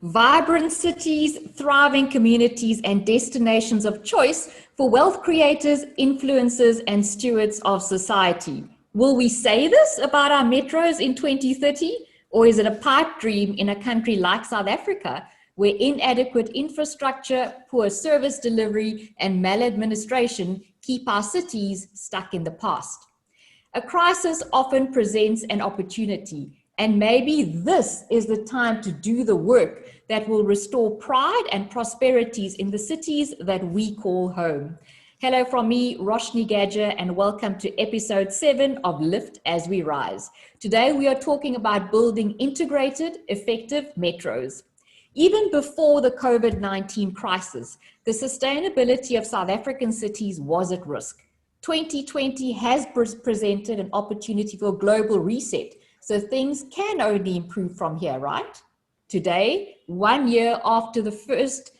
Vibrant cities, thriving communities, and destinations of choice for wealth creators, influencers, and stewards of society. Will we say this about our metros in 2030? Or is it a pipe dream in a country like South Africa, where inadequate infrastructure, poor service delivery, and maladministration keep our cities stuck in the past? A crisis often presents an opportunity, and maybe this is the time to do the work that will restore pride and prosperities in the cities that we call home. Hello from me, Roshni Gadger, and welcome to episode 7 of Lift as We Rise. Today we are talking about building integrated, effective metros. Even before the COVID-19 crisis, the sustainability of South African cities was at risk. 2020 has presented an opportunity for a global reset, so things can only improve from here, right? Today, 1 year after the first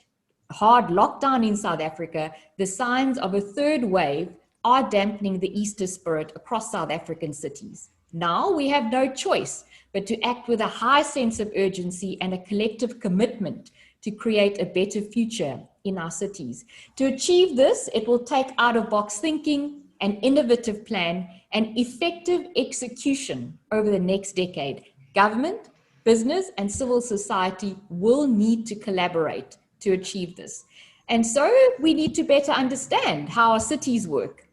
hard lockdown in South Africa, the signs of a third wave are dampening the Easter spirit across South African cities. Now we have no choice but to act with a high sense of urgency and a collective commitment to create a better future in our cities. To achieve this, it will take out-of-box thinking, an innovative plan, and effective execution over the next decade. Government, business, and civil society will need to collaborate to achieve this. And so we need to better understand how our cities work.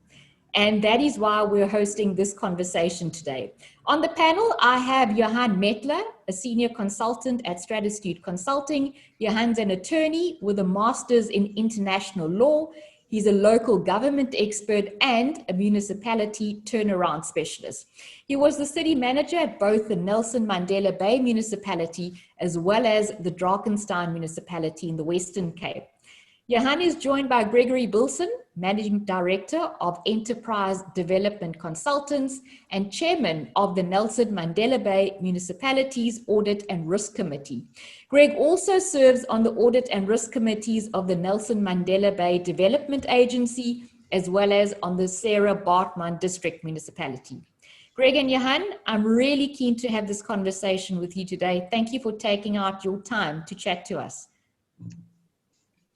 And that is why we're hosting this conversation today. On the panel, I have Johann Mettler, a senior consultant at StratAstute Consulting. Johann's an attorney with a master's in international law. He's a local government expert and a municipality turnaround specialist. He was the city manager at both the Nelson Mandela Bay municipality as well as the Drakensberg municipality in the Western Cape. Johann is joined by Gregory Billson, Managing Director of Enterprise Development Consultants and Chairman of the Nelson Mandela Bay Municipalities Audit and Risk Committee. Greg also serves on the Audit and Risk Committees of the Nelson Mandela Bay Development Agency, as well as on the Sarah Baartman District Municipality. Greg and Johann, I'm really keen to have this conversation with you today. Thank you for taking out your time to chat to us.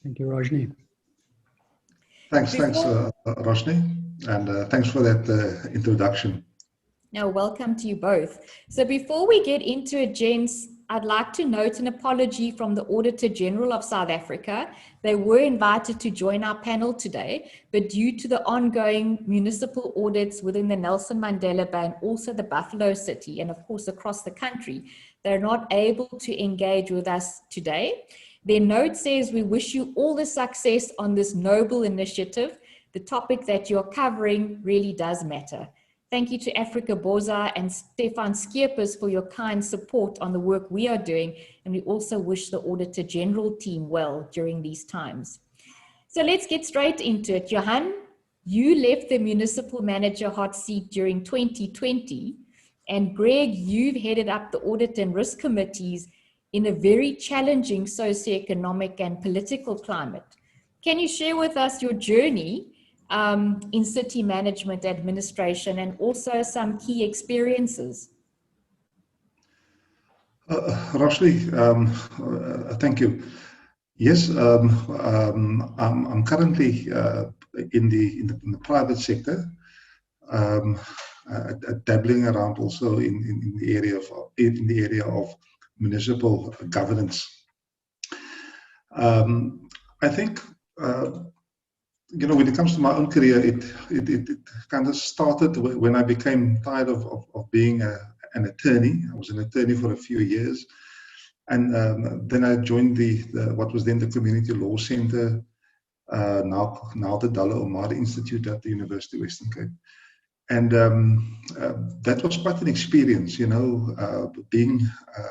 Thank you, Roshni. Thanks, Roshni, and thanks for that introduction. No, welcome to you both. So before we get into it, gents, I'd like to note an apology from the Auditor General of South Africa. They were invited to join our panel today, but due to the ongoing municipal audits within the Nelson Mandela Bay and also the Buffalo City, and of course across the country, they're not able to engage with us today. Their note says, we wish you all the success on this noble initiative. The topic that you're covering really does matter. Thank you to Africa Boza and Stefan Skierpers for your kind support on the work we are doing. And we also wish the Auditor General team well during these times. So let's get straight into it. Johann, you left the municipal manager hot seat during 2020. And Greg, you've headed up the Audit and Risk Committees in a very challenging socioeconomic and political climate. Can you share with us your journey in city management administration and also some key experiences? Roshni, thank you. Yes, I'm currently in the private sector, dabbling around also in the area of municipal governance. I think, when it comes to my own career, it kind of started when I became tired of being an attorney. I was an attorney for a few years. And then I joined what was then the Community Law Center, now the Dalla Omar Institute at the University of Western Cape. And that was quite an experience, being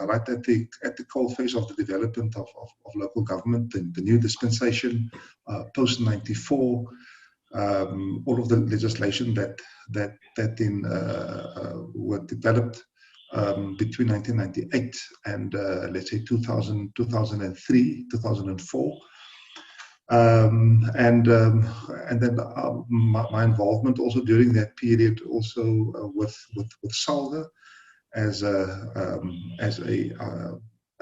right at the coalface of the development of local government, the new dispensation, post-94, all of the legislation that then were developed between 1998 and let's say 2003, 2004. And then my involvement also during that period also with SALGA as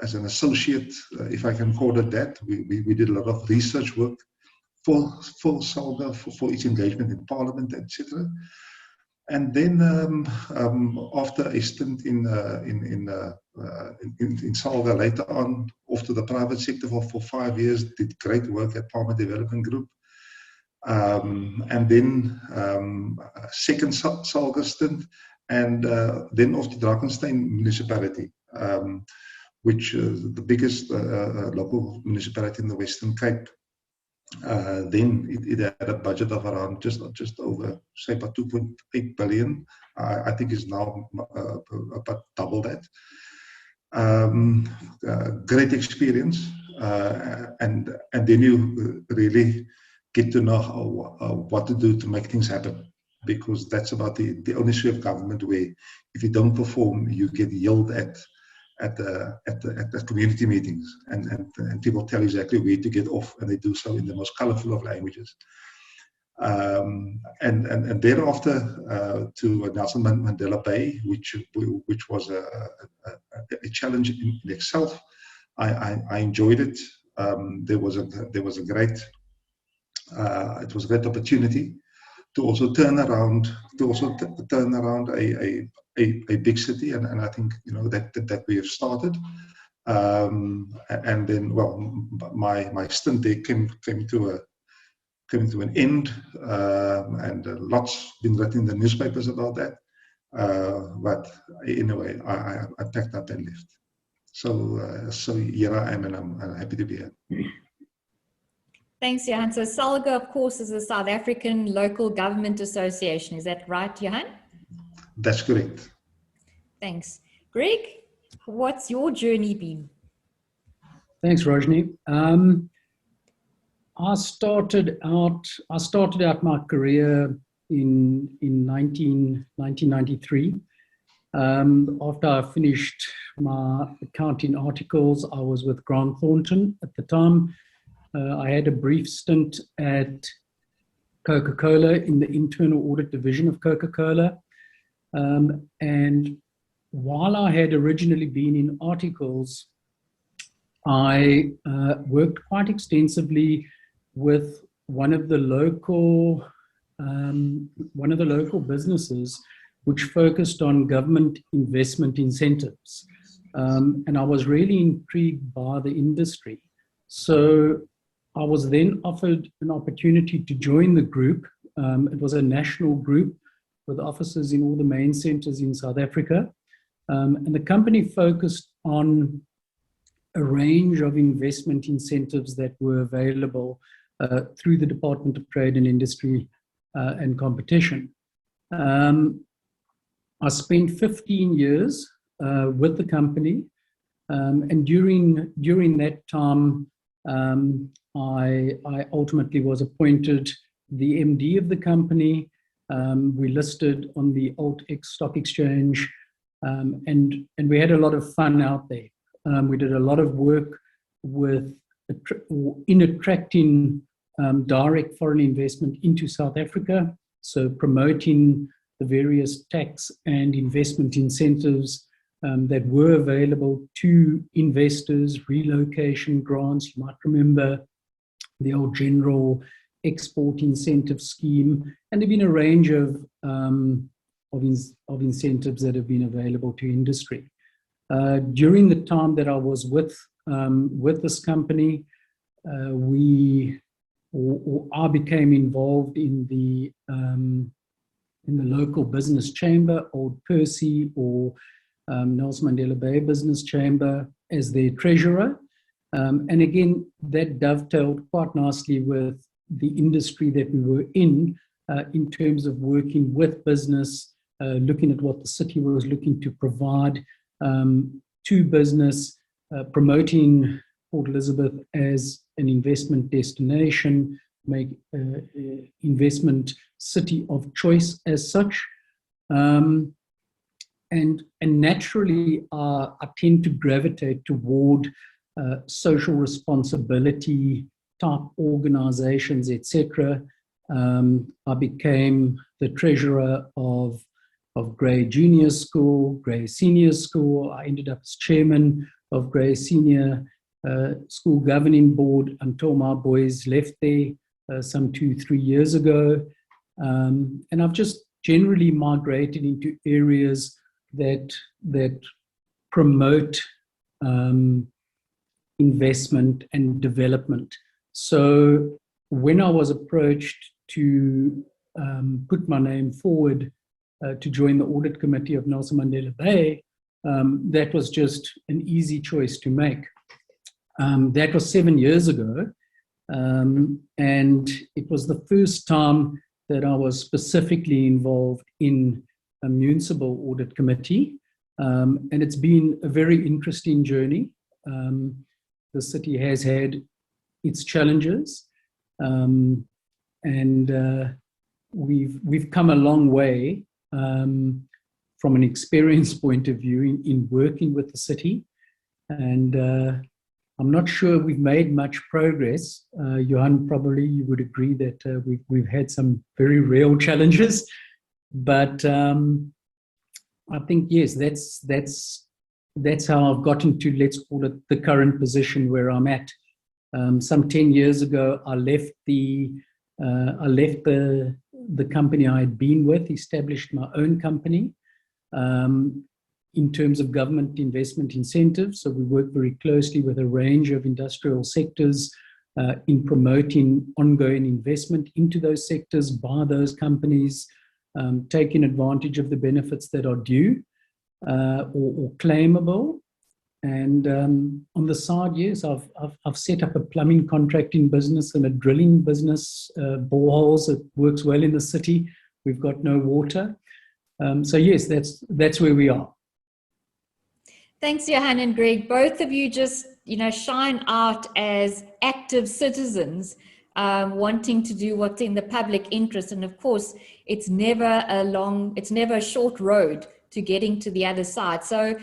a as an associate, if I can call it that. We did a lot of research work for SALGA, for its engagement in Parliament, etc. And then after a stint in SALGA later on, off to the private sector for 5 years, did great work at Palmer Development Group. And then second SALGA stint, and then off to Drakenstein Municipality, which is the biggest local municipality in the Western Cape. Then it had a budget of around just over, say, about 2.8 billion. I think it's now about double that. Great experience, and then you really get to know what to do to make things happen, because that's about the only sphere of government where if you don't perform, you get yelled at the community meetings, and people tell exactly where to get off, and they do so in the most colorful of languages. And thereafter to Nelson Mandela Bay, which was a challenge in itself. I enjoyed it. There was a great it was a great opportunity to also turn around a big city, and I think that we have started. And then, well, my stint there came to an end, and lots been written in the newspapers about that. But anyway, I packed up and left. So here I am, and I'm happy to be here. Thanks, Johann. So SALGA, of course, is a South African Local Government Association. Is that right, Johann? That's correct. Thanks. Greg, what's your journey been? Thanks, Rajni. I started out my career in 1993. After I finished my accounting articles, I was with Grant Thornton at the time. I had a brief stint at Coca-Cola in the internal audit division of Coca-Cola. And while I had originally been in articles, I worked quite extensively with one of the local businesses which focused on government investment incentives. And I was really intrigued by the industry. So I was then offered an opportunity to join the group. It was a national group with offices in all the main centers in South Africa. And the company focused on a range of investment incentives that were available through the Department of Trade and Industry and Competition. I spent 15 years with the company, and during that time, I ultimately was appointed the MD of the company. We listed on the AltX stock exchange, and we had a lot of fun out there. We did a lot of work in attracting direct foreign investment into South Africa, so promoting the various tax and investment incentives that were available to investors, relocation grants. You might remember the old general export incentive scheme, and there have been a range of incentives that have been available to industry. During the time that I was with this company, I became involved in the local business chamber, Old Percy or Nelson Mandela Bay Business Chamber, as their treasurer. And again, that dovetailed quite nicely with the industry that we were in terms of working with business, looking at what the city was looking to provide to business, promoting Port Elizabeth as an investment destination, make investment city of choice as such. And naturally, I tend to gravitate toward social responsibility type organizations, etc. I became the treasurer of Grey Junior School, Grey Senior School. I ended up as chairman of Grey Senior School Governing Board until my boys left there some 2-3 years ago. And I've just generally migrated into areas that promote investment and development. So when I was approached to put my name forward to join the audit committee of Nelson Mandela Bay, that was just an easy choice to make. That was 7 years ago, and it was the first time that I was specifically involved in a municipal audit committee, and it's been a very interesting journey. The city has had its challenges, and we've come a long way from an experience point of view in working with the city, and I'm not sure we've made much progress. Johann, probably you would agree that we've had some very real challenges, but I think, yes, that's how I've gotten to, let's call it, the current position where I'm at. Some 10 years ago, I left the company I had been with, established my own company in terms of government investment incentives. So we work very closely with a range of industrial sectors in promoting ongoing investment into those sectors by those companies, taking advantage of the benefits that are due or claimable. And on the side, yes, I've set up a plumbing contracting business and a drilling business, boreholes. It works well in the city. We've got no water. So yes, that's where we are. Thanks, Johann and Greg. Both of you just, shine out as active citizens, wanting to do what's in the public interest. And of course, it's never a short road to getting to the other side. So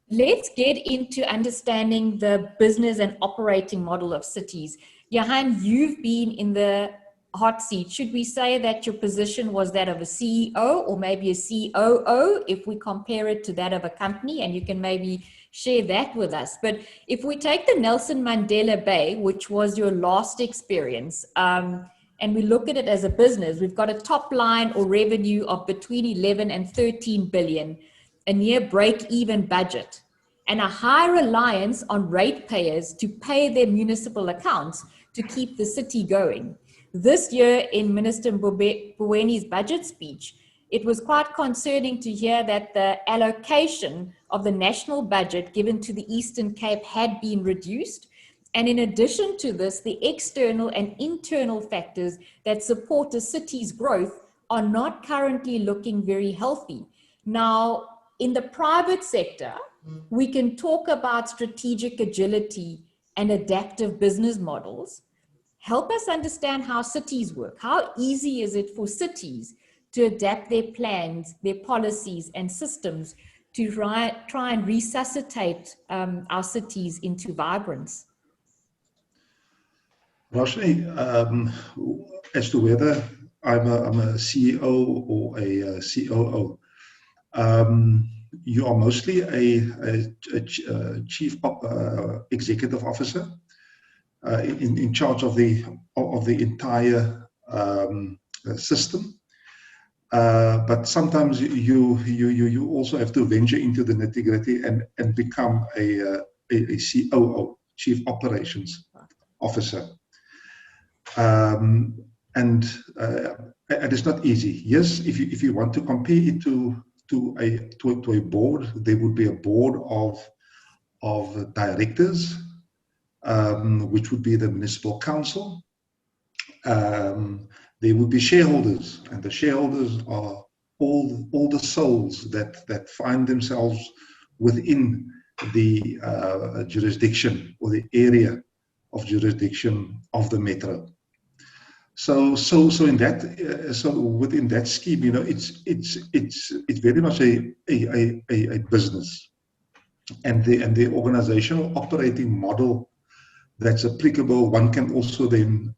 let's get into understanding the business and operating model of cities. Johann, you've been in the hot seat. Should we say that your position was that of a CEO or maybe a COO, if we compare it to that of a company? And you can maybe share that with us. But if we take the Nelson Mandela Bay, which was your last experience, and we look at it as a business, we've got a top line or revenue of between 11 and 13 billion, a near break-even budget, and a high reliance on ratepayers to pay their municipal accounts to keep the city going. This year, in Minister Mbowene's budget speech, it was quite concerning to hear that the allocation of the national budget given to the Eastern Cape had been reduced. And in addition to this, the external and internal factors that support the city's growth are not currently looking very healthy. Now, in the private sector, we can talk about strategic agility and adaptive business models. Help us understand how cities work. How easy is it for cities to adapt their plans, their policies and systems to try and resuscitate our cities into vibrance? Roshni, as to whether I'm a CEO or a COO, you are mostly a chief executive officer in charge of the entire system. But sometimes you also have to venture into the nitty-gritty and become a COO, Chief Operations Officer. And it's not easy. Yes, if you want to compare it to a board, there would be a board of directors, which would be the municipal council. There would be shareholders, and the shareholders are all the souls that find themselves within the jurisdiction or the area of jurisdiction of the metro. So within that scheme, it's very much a business, and the organizational operating model that's applicable, one can also then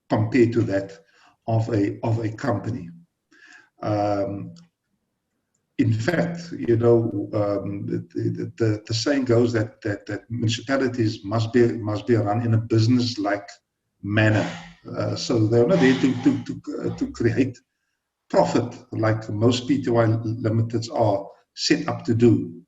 compare to that of a company. in fact, you know, the saying goes that municipalities must be run in a business-like manner. So they're not there to create profit like most PTY limiteds are set up to do.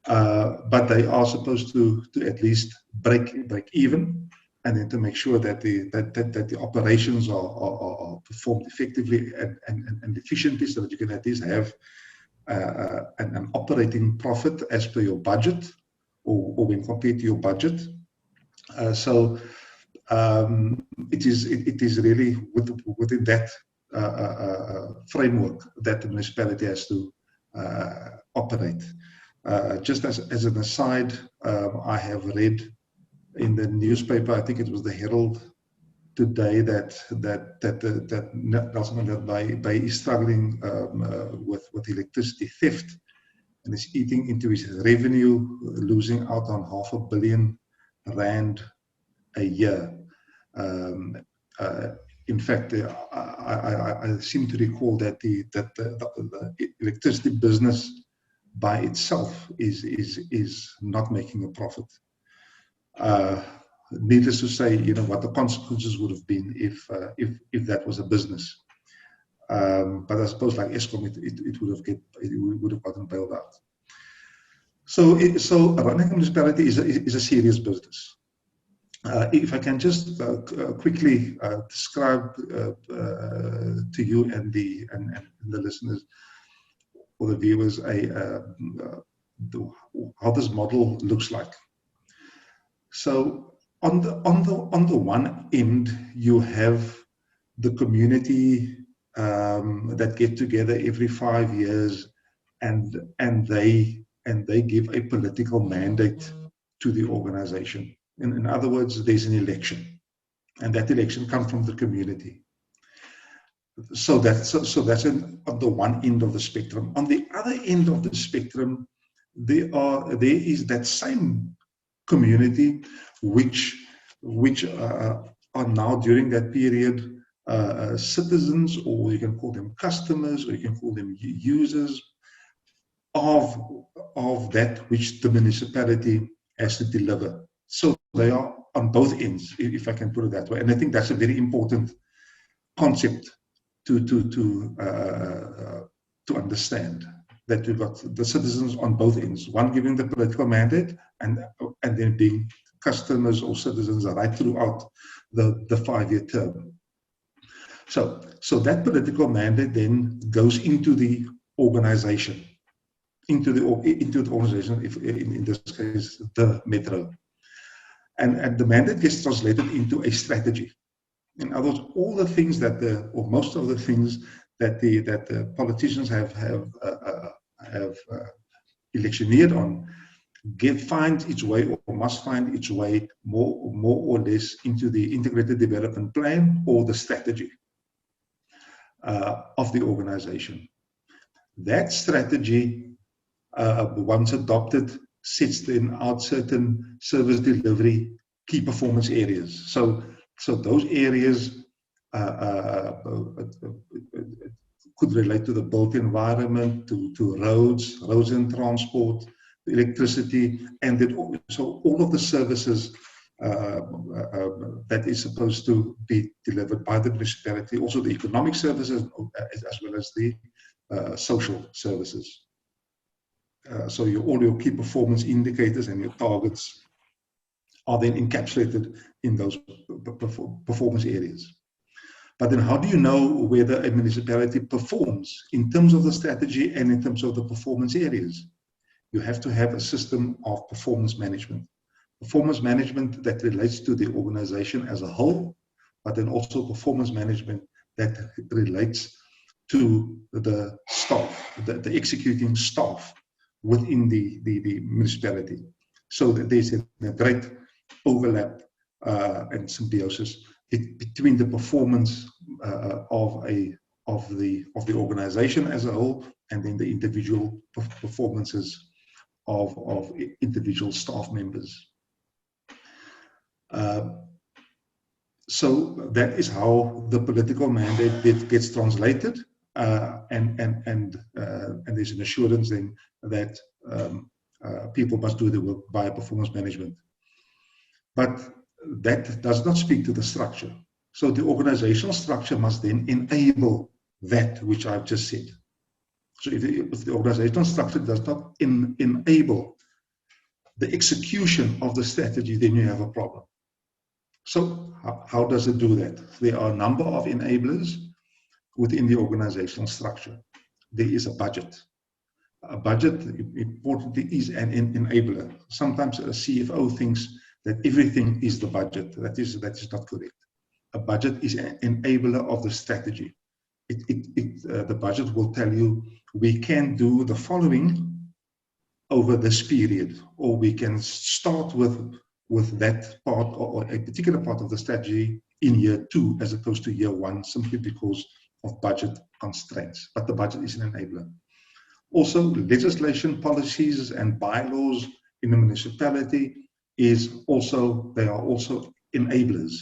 But they are supposed to at least break even, and then to make sure that the operations are performed effectively and efficiently, so that you can at least have an operating profit as per your budget, or when compared to your budget. So it is really within that framework that the municipality has to operate. Just as an aside, I have read in the newspaper, I think it was the Herald today, that Nelson Mandela Bay is struggling with electricity theft, and is eating into his revenue, losing out on R500 million a year. In fact, I seem to recall that the electricity business by itself is not making a profit. Needless to say, you know what the consequences would have been if that was a business. But I suppose, like Eskom, it would have gotten bailed out. So running a municipality is a serious business. If I can just quickly describe to you and the listeners or the viewers how this model looks like. So on the one end, you have the community that get together every 5 years, and they give a political mandate to the organization. In other words, there's an election, and that election comes from the community. So that's on the one end of the spectrum. On the other end of the spectrum, there is that same community which are now, during that period, citizens, or you can call them customers, or you can call them users of that which the municipality has to deliver. So they are on both ends, if I can put it that way. And I think that's a very important concept to understand, that you've got the citizens on both ends, one giving the political mandate, and then being customers or citizens right throughout the 5-year term. So that political mandate then goes into the organization, into the organization, if in this case the metro, and the mandate gets translated into a strategy. In other words, all the things or most of the things that the politicians have electioneered on finds its way, or must find its way, more or less into the integrated development plan or the strategy of the organization. That strategy, once adopted, sets then out certain service delivery key performance areas. So those areas could relate to the built environment, to roads and transport, electricity, and so all of the services that is supposed to be delivered by the municipality, also the economic services as well as the social services. So all your key performance indicators and your targets are then encapsulated in those performance areas. But then how do you know whether a municipality performs in terms of the strategy and in terms of the performance areas? You have to have a system of performance management. Performance management that relates to the organization as a whole, but then also performance management that relates to the staff, the executing staff within the municipality. So that there's a great overlap and symbiosis between the performance of the organization as a whole, and then the individual performances of individual staff members. So that is how the political mandate gets translated and there's an assurance then that people must do the work via performance management. But that does not speak to the structure. So the organizational structure must then enable that which I've just said. So if the organizational structure does not enable the execution of the strategy, then you have a problem. So how does it do that? There are a number of enablers within the organizational structure. There is a budget. A budget, importantly, is an enabler. Sometimes a CFO thinks that everything is the budget. That is not correct. A budget is an enabler of the strategy. The budget will tell you, we can do the following over this period, or we can start with that part or a particular part of the strategy in year 2 as opposed to year 1, simply because of budget constraints. But the budget is an enabler. Also, legislation, policies, and bylaws in the municipality they are also enablers.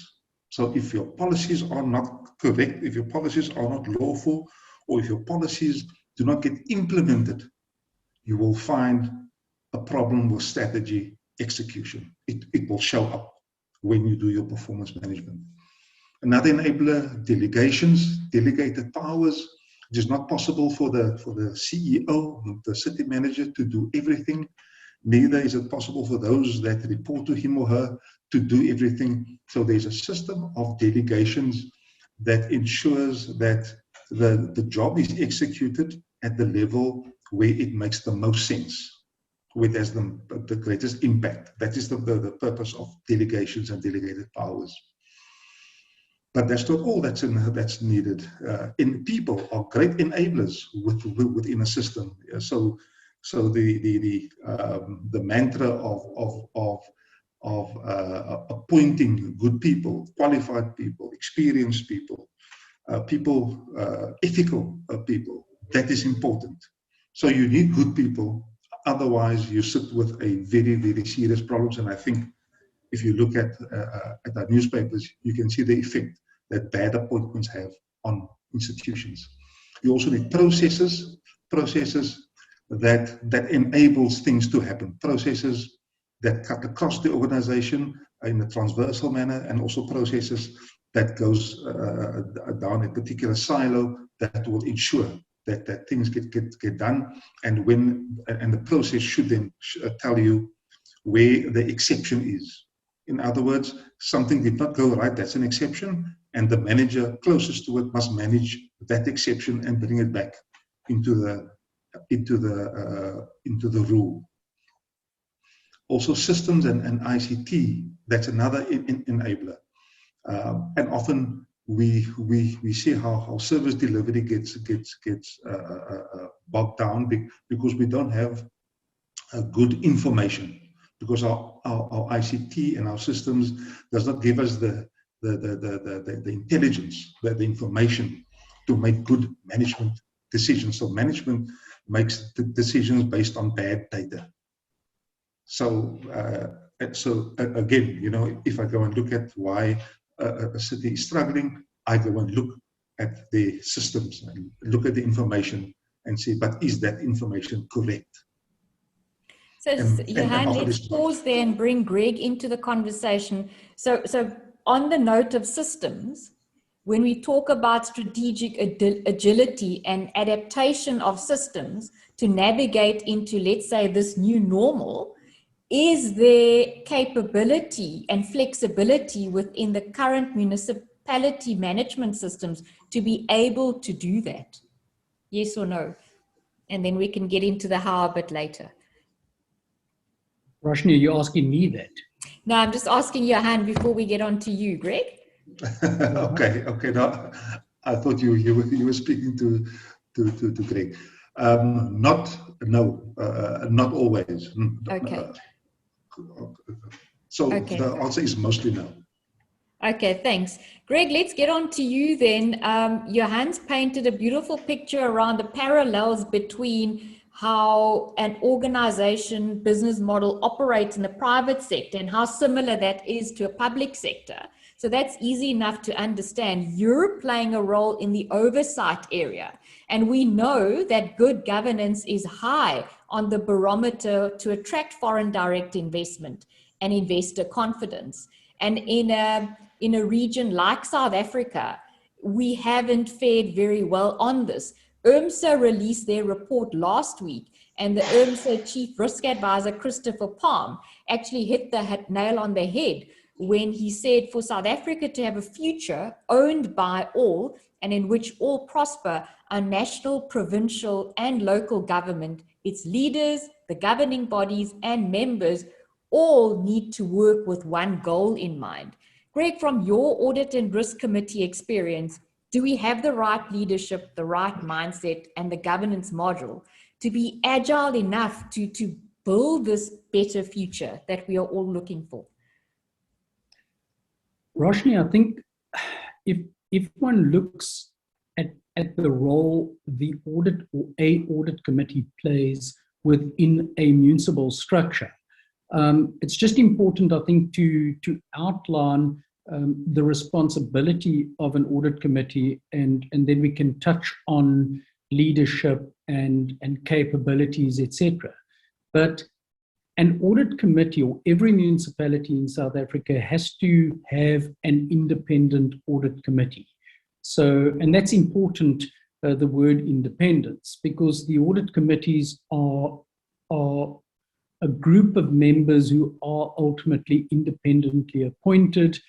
So if your policies are not correct, if your policies are not lawful, or if your policies do not get implemented, you will find a problem with strategy execution. It will show up when you do your performance management. Another enabler, delegations, delegated powers. It is not possible for the CEO, the city manager, to do everything. Neither is it possible for those that report to him or her to do everything. So there's a system of delegations that ensures that the job is executed at the level where it makes the most sense, where it has the greatest impact. That is the purpose of delegations and delegated powers. But that's not all that's needed. People are great enablers within a system. So the mantra of appointing good people, qualified people, experienced people, ethical people, that is important. So you need good people. Otherwise, you sit with a very, very serious problems. And I think if you look at our newspapers, you can see the effect that bad appointments have on institutions. You also need processes that enables things to happen, processes that cut across the organization in a transversal manner, and also processes that goes down a particular silo that will ensure that things get done, and the process should then tell you where the exception is. In other words, something did not go right, that's an exception, and the manager closest to it must manage that exception and bring it back into the rule. Also, systems and ICT, that's another enabler. And often we see how service delivery gets bogged down because we don't have good information, because our ICT and our systems does not give us the intelligence, the information to make good management decisions. So management makes the decisions based on bad data. So again, if I go and look at why a city is struggling, I go and look at the systems and look at the information and see, but is that information correct? So Johann, let's pause there and bring Greg into the conversation. So on the note of systems, when we talk about strategic agility and adaptation of systems to navigate into, let's say, this new normal, is there capability and flexibility within the current municipality management systems to be able to do that? Yes or no? And then we can get into the how a bit later. Roshni, are you asking me that? No, I'm just asking Johann before we get on to you, Greg. Okay. No, I thought you were speaking to Greg. Not always. Okay. The answer is mostly no. Okay, thanks. Greg, let's get on to you then. Johann's painted a beautiful picture around the parallels between how an organization business model operates in the private sector and how similar that is to a public sector. So that's easy enough to understand. You're playing a role in the oversight area. And we know that good governance is high on the barometer to attract foreign direct investment and investor confidence. And in a region like South Africa, we haven't fared very well on this. URMSA released their report last week, and the URMSA Chief Risk Advisor, Christopher Palm, actually hit the nail on the head when he said for South Africa to have a future owned by all and in which all prosper, our national, provincial, and local government, its leaders, the governing bodies, and members all need to work with one goal in mind. Greg, from your audit and risk committee experience, do we have the right leadership, the right mindset, and the governance model to be agile enough to build this better future that we are all looking for? Roshni, I think if one looks at the role the audit or a audit committee plays within a municipal structure, it's just important, I think, to outline the responsibility of an audit committee, and then we can touch on leadership and capabilities, etc. But an audit committee, or every municipality in South Africa, has to have an independent audit committee. So, and that's important, the word independence, because the audit committees are a group of members who are ultimately independently appointed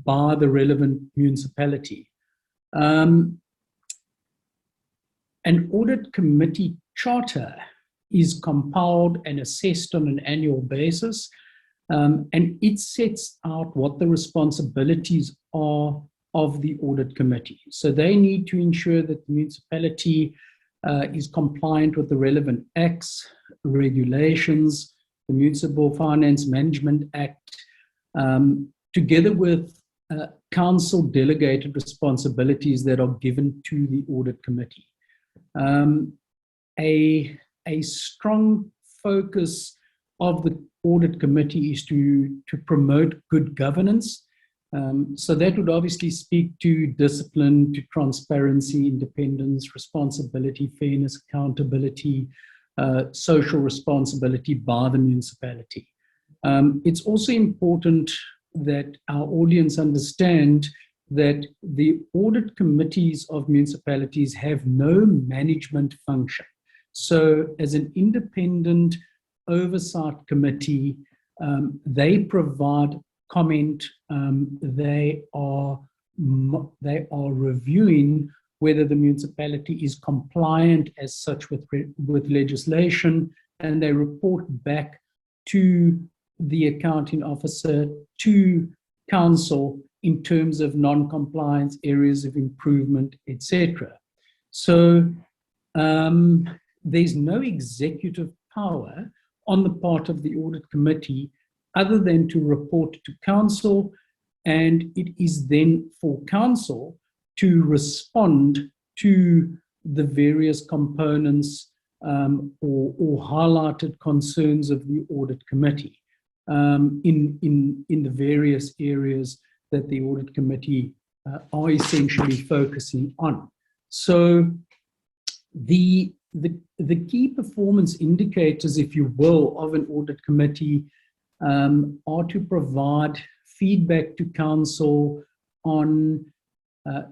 by the relevant municipality. An audit committee charter is compiled and assessed on an annual basis, and it sets out what the responsibilities are of the audit committee. So they need to ensure that the municipality is compliant with the relevant acts, regulations, the Municipal Finance Management Act, together with council delegated responsibilities that are given to the audit committee. A strong focus of the audit committee is to promote good governance. So that would obviously speak to discipline, to transparency, independence, responsibility, fairness, accountability, social responsibility by the municipality. It's also important that our audience understand that the audit committees of municipalities have no management function. So as an independent oversight committee, they provide comment, they are reviewing whether the municipality is compliant as such with legislation, and they report back to the accounting officer, to council, in terms of non-compliance, areas of improvement, etc. So there's no executive power on the part of the audit committee other than to report to council, and it is then for council to respond to the various components or highlighted concerns of the audit committee in the various areas that the audit committee are essentially focusing on. So the key performance indicators, if you will, of an audit committee are to provide feedback to council on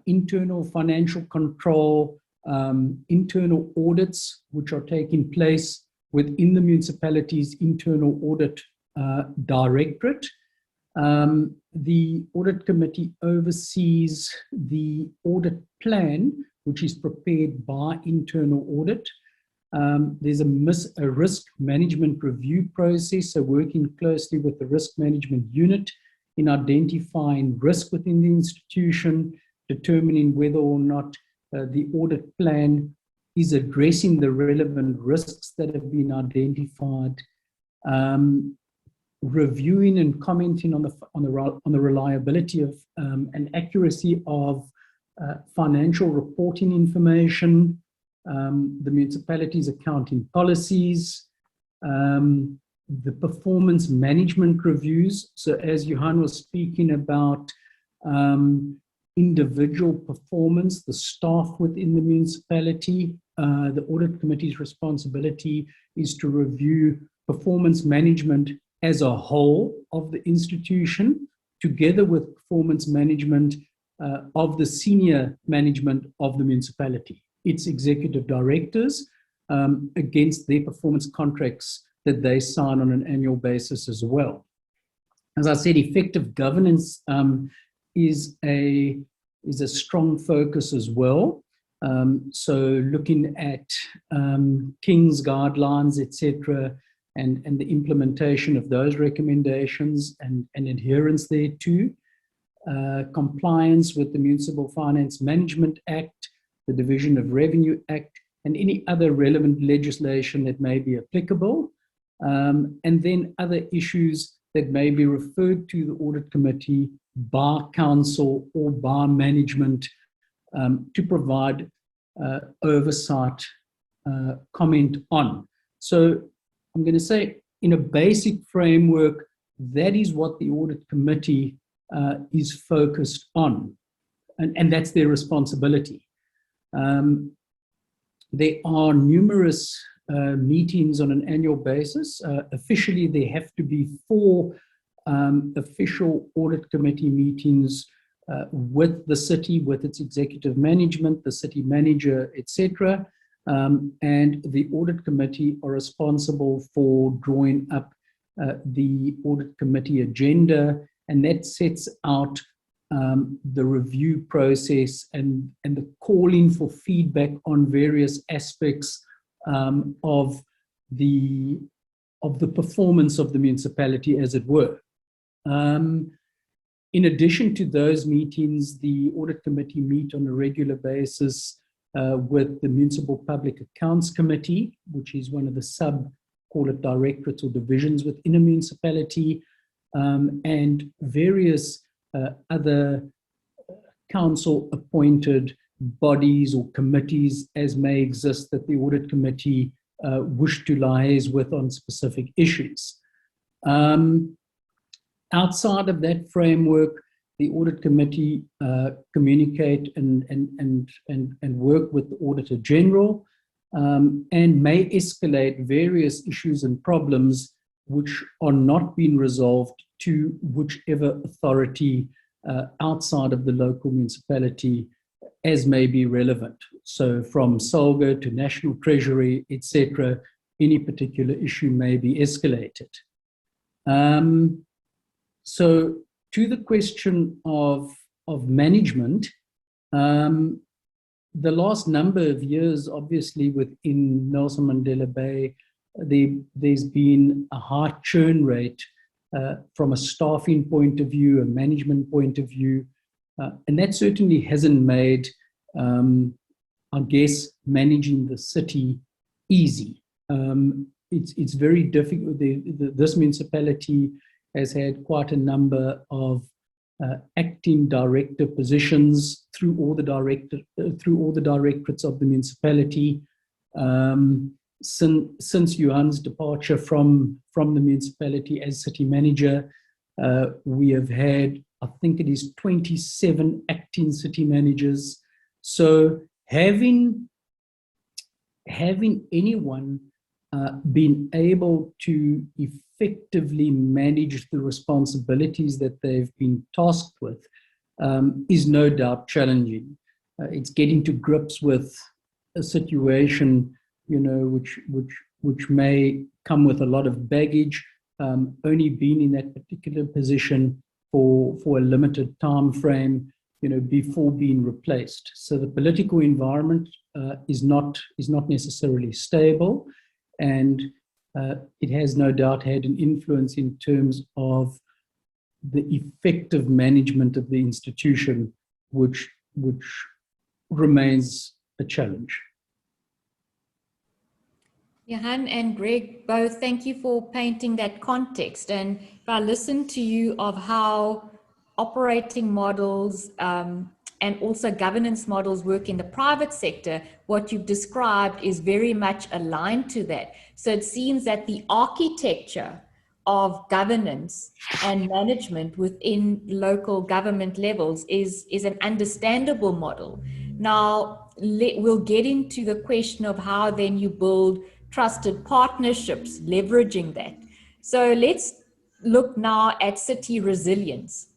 internal financial control, internal audits which are taking place within the municipality's internal audit directorate. The audit committee oversees the audit plan, which is prepared by internal audit. There's a risk management review process, so working closely with the risk management unit in identifying risk within the institution, determining whether or not the audit plan is addressing the relevant risks that have been identified, reviewing and commenting on the reliability of and accuracy of financial reporting information, the municipality's accounting policies, the performance management reviews. So as Johann was speaking about individual performance, the staff within the municipality. The audit committee's responsibility is to review performance management as a whole of the institution, together with performance management of the senior management of the municipality, its executive directors, against their performance contracts that they sign on an annual basis as well. As I said, effective governance is a strong focus as well. So looking at King's guidelines, etc., and the implementation of those recommendations and adherence thereto, compliance with the Municipal Finance Management Act, the Division of Revenue Act, and any other relevant legislation that may be applicable, and then other issues that may be referred to the audit committee by council or by management to provide oversight comment on. So I'm going to say, in a basic framework, that is what the audit committee is focused on, and that's their responsibility. There are numerous meetings on an annual basis. Officially, there have to be 4 official audit committee meetings with the city, with its executive management, the city manager, etc. And the audit committee are responsible for drawing up the audit committee agenda, and that sets out the review process and the calling for feedback on various aspects of the performance of the municipality, as it were. In addition to those meetings, the audit committee meet on a regular basis with the Municipal Public Accounts Committee, which is one of the call it directorates or divisions within a municipality, and various other council-appointed bodies or committees as may exist that the audit committee wish to liaise with on specific issues. Outside of that framework, the audit committee communicate and work with the Auditor General and may escalate various issues and problems which are not being resolved to whichever authority outside of the local municipality as may be relevant. So from SALGO to National Treasury, etc., any particular issue may be escalated. So to the question of management, the last number of years, obviously within Nelson Mandela Bay, there's been a high churn rate from a staffing point of view, a management point of view, and that certainly hasn't made, I guess, managing the city easy. It's very difficult. This municipality has had quite a number of acting director positions through all the directorates of the municipality. Since Johann's departure from the municipality as city manager, we have had, I think it is 27 acting city managers. So having anyone been able to effectively manage the responsibilities that they've been tasked with is no doubt challenging. It's getting to grips with a situation, which may come with a lot of baggage, only being in that particular position for a limited time frame, before being replaced. So the political environment is not necessarily stable, and it has no doubt had an influence in terms of the effective management of the institution, which remains a challenge. Johann and Greg, both, thank you for painting that context. And if I listen to you of how operating models and also governance models work in the private sector, what you've described is very much aligned to that. So it seems that the architecture of governance and management within local government levels is an understandable model. Now, we'll get into the question of how then you build trusted partnerships, leveraging that. So let's look now at city resilience.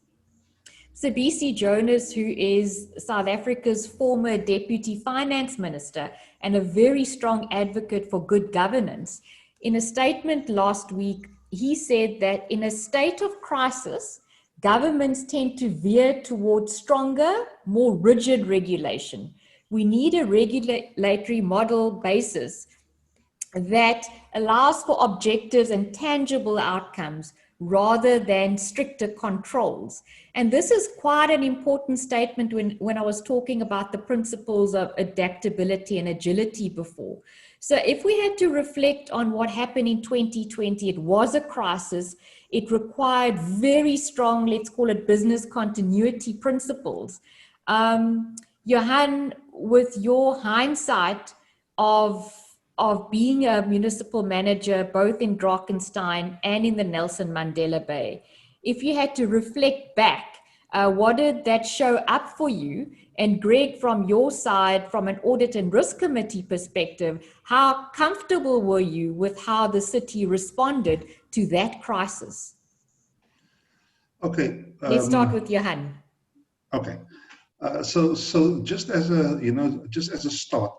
Sibisi Jonas, who is South Africa's former Deputy Finance Minister and a very strong advocate for good governance, in a statement last week, he said that in a state of crisis, governments tend to veer towards stronger, more rigid regulation. We need a regulatory model basis that allows for objectives and tangible outcomes rather than stricter controls. And this is quite an important statement when I was talking about the principles of adaptability and agility before. So if we had to reflect on what happened in 2020, it was a crisis. It required very strong, let's call it business continuity principles. Johann, with your hindsight of being a municipal manager, both in Drakensberg and in the Nelson Mandela Bay, if you had to reflect back, what did that show up for you? And Greg, from your side, from an audit and risk committee perspective, how comfortable were you with how the city responded to that crisis? Okay. Let's start with Johann. Okay. So just as a start,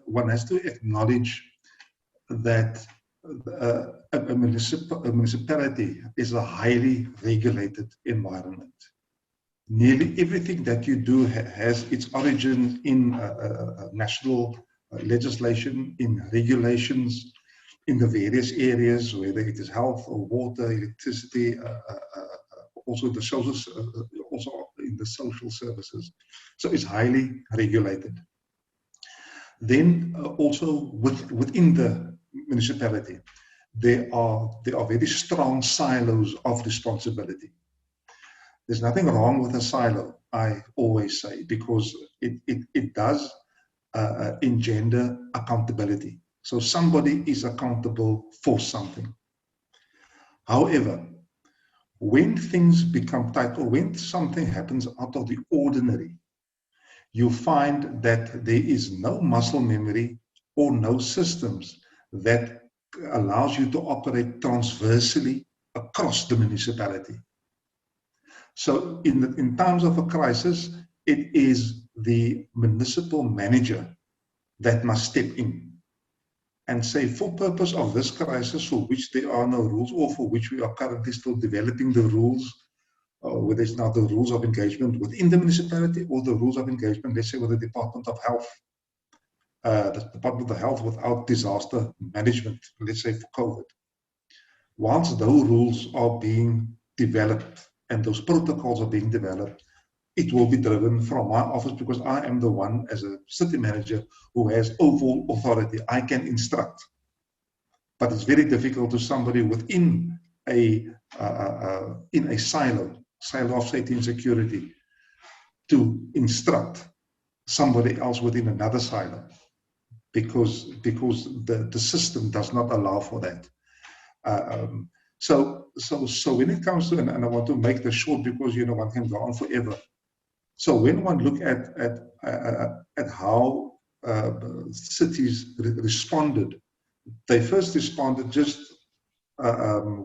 one has to acknowledge that a municipality is a highly regulated environment. Nearly everything that you do has its origin in national legislation, in regulations, in the various areas, whether it is health or water, electricity, also the social, also in the social services. So it's highly regulated. Then also within the municipality, there are very strong silos of responsibility. There's nothing wrong with a silo, I always say, because it does engender accountability. So somebody is accountable for something. However, when things become tight, or when something happens out of the ordinary, you find that there is no muscle memory or no systems that allows you to operate transversely across the municipality. So in times of a crisis, it is the municipal manager that must step in and say, for purpose of this crisis, for which there are no rules, or for which we are currently still developing the rules, whether it's now the rules of engagement within the municipality or the rules of engagement, let's say, with the Department of Health, the Department of Health without disaster management, let's say for COVID. Once those rules are being developed and those protocols are being developed, it will be driven from my office, because I am the one, as a city manager, who has overall authority. I can instruct. But it's very difficult to somebody within a silo of safety and security, to instruct somebody else within another silo, because the system does not allow for that. So when it comes to, and I want to make this short because one can go on forever. So when one look at how cities responded, they first responded just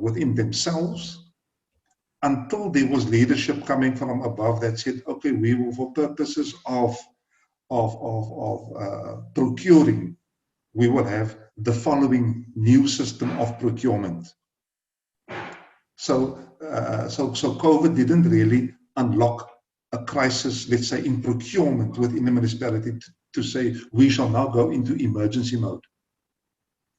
within themselves, until there was leadership coming from above that said, okay, we will, for purposes of procuring, we will have the following new system of procurement. So COVID didn't really unlock a crisis, let's say, in procurement within the municipality to say, we shall now go into emergency mode.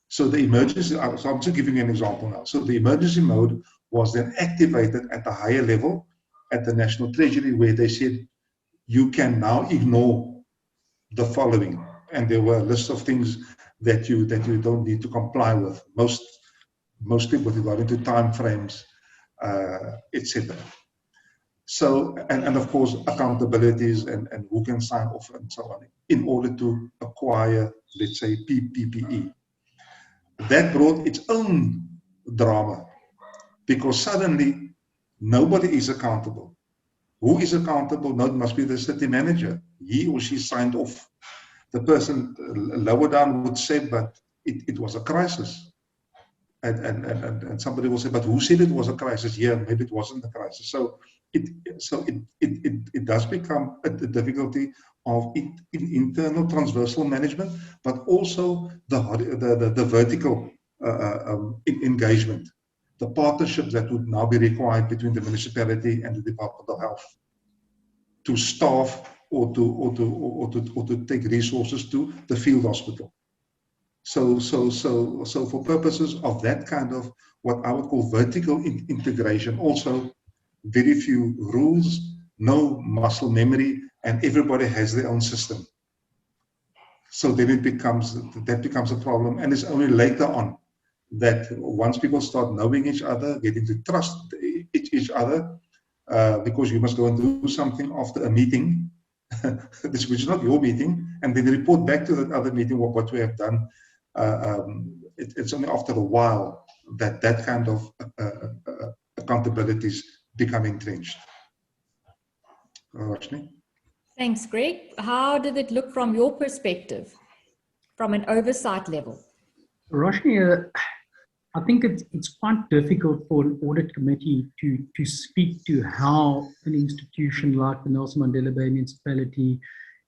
So the emergency, so I'm just giving you an example now. So the emergency mode was then activated at a higher level at the National Treasury, where they said, you can now ignore the following. And there were lists of things that you don't need to comply with, mostly with regard to time frames, etc. So, and of course, accountabilities and who can sign off and so on, in order to acquire, let's say, PPE. That brought its own drama, because suddenly nobody is accountable. Who is accountable? No, it must be the city manager. He or she signed off. The person lower down would say, but it was a crisis. And somebody will say, but who said it was a crisis? Yeah, maybe it wasn't a crisis. So it does become a difficulty of internal transversal management, but also the vertical engagement, the partnership that would now be required between the municipality and the Department of Health to staff or to take resources to the field hospital. So for purposes of that kind of what I would call vertical integration, also very few rules, no muscle memory, and everybody has their own system. So then that becomes a problem, and it's only later on that once people start knowing each other, getting to trust each other, because you must go and do something after a meeting, which is not your meeting, and then report back to that other meeting what we have done. It's only after a while that kind of accountabilities become entrenched. Roshni? Thanks, Greg. How did it look from your perspective, from an oversight level? Roshni, I think it's quite difficult for an audit committee to speak to how an institution like the Nelson Mandela Bay municipality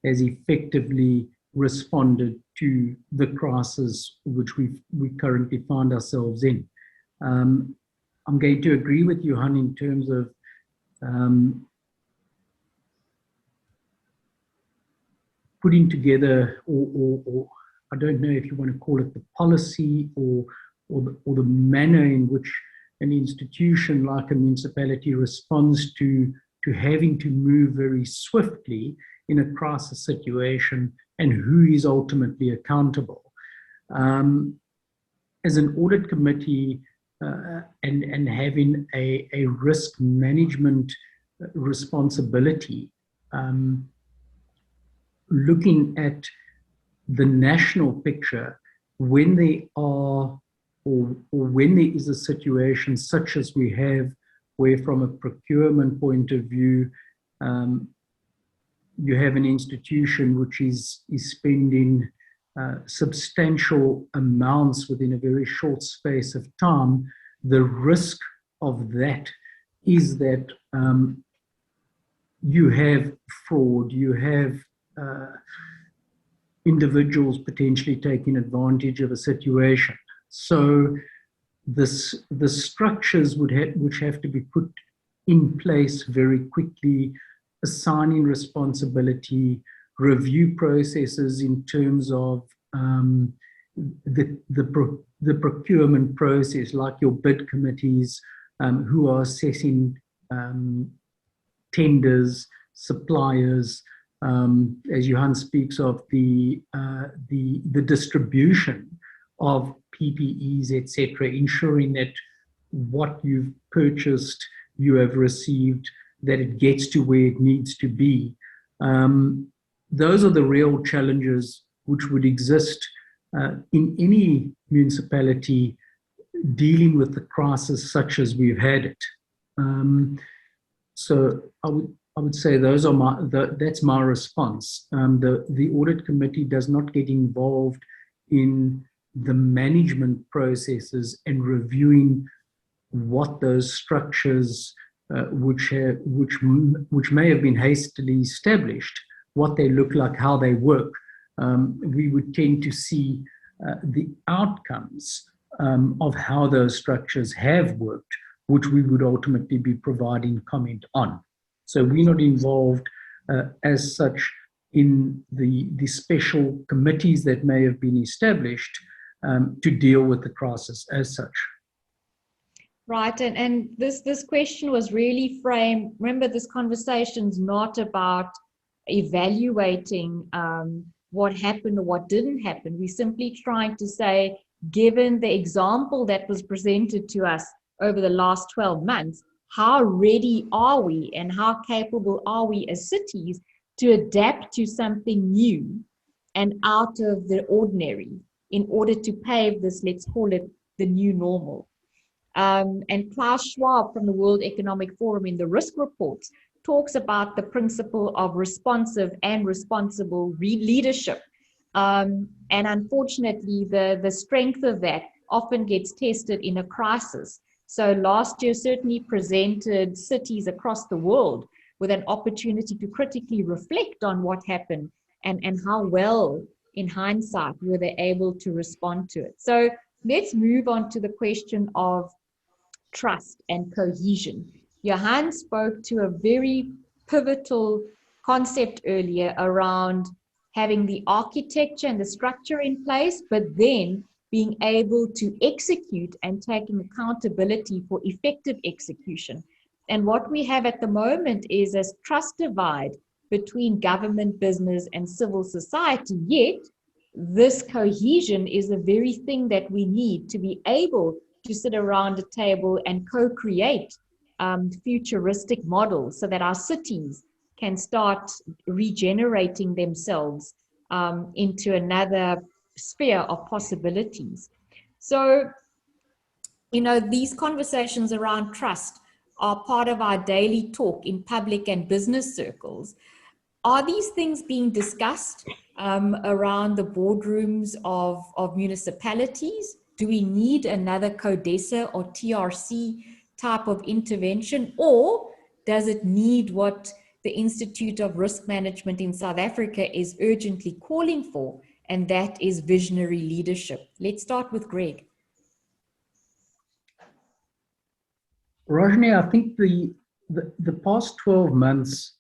has effectively responded to the crisis which we currently find ourselves in. I'm going to agree with Johann in terms of putting together, or I don't know if you want to call it the policy or the manner in which an institution like a municipality responds to having to move very swiftly in a crisis situation, and who is ultimately accountable. As an audit committee and having a risk management responsibility, looking at the national picture, when they are or when there is a situation such as we have, where from a procurement point of view, you have an institution which is spending substantial amounts within a very short space of time, the risk of that is that you have fraud, you have individuals potentially taking advantage of a situation. So the structures which have to be put in place very quickly, assigning responsibility, review processes in terms of the procurement process, like your bid committees who are assessing tenders, suppliers, as Johann speaks of the distribution of PPEs, etc., ensuring that what you've purchased, you have received, that it gets to where it needs to be. Those are the real challenges which would exist in any municipality dealing with the crisis such as we've had it. So I would say those are that's my response. The audit committee does not get involved in the management processes and reviewing what those structures which may have been hastily established, what they look like, how they work. We would tend to see the outcomes of how those structures have worked, which we would ultimately be providing comment on. So we're not involved as such in the special committees that may have been established to deal with the crisis as such. Right, and this question was really framed. Remember, this conversation's not about evaluating what happened or what didn't happen. We're simply trying to say, given the example that was presented to us over the last 12 months, how ready are we and how capable are we as cities to adapt to something new and out of the ordinary in order to pave this, let's call it the new normal. And Klaus Schwab from the World Economic Forum in the risk reports talks about the principle of responsive and responsible leadership. And unfortunately, the strength of that often gets tested in a crisis. So last year certainly presented cities across the world with an opportunity to critically reflect on what happened and how well, in hindsight, were they able to respond to it. So let's move on to the question of trust and cohesion. Johann spoke to a very pivotal concept earlier around having the architecture and the structure in place, but then being able to execute and taking accountability for effective execution. And what we have at the moment is a trust divide between government, business, and civil society, yet this cohesion is the very thing that we need to be able to sit around a table and co-create futuristic models so that our cities can start regenerating themselves into another sphere of possibilities. So, you know, these conversations around trust are part of our daily talk in public and business circles. Are these things being discussed around the boardrooms of municipalities? Do we need another CODESA or TRC type of intervention, or does it need what the Institute of Risk Management in South Africa is urgently calling for, and that is visionary leadership? Let's start with Greg. Rajni, I think the past 12 months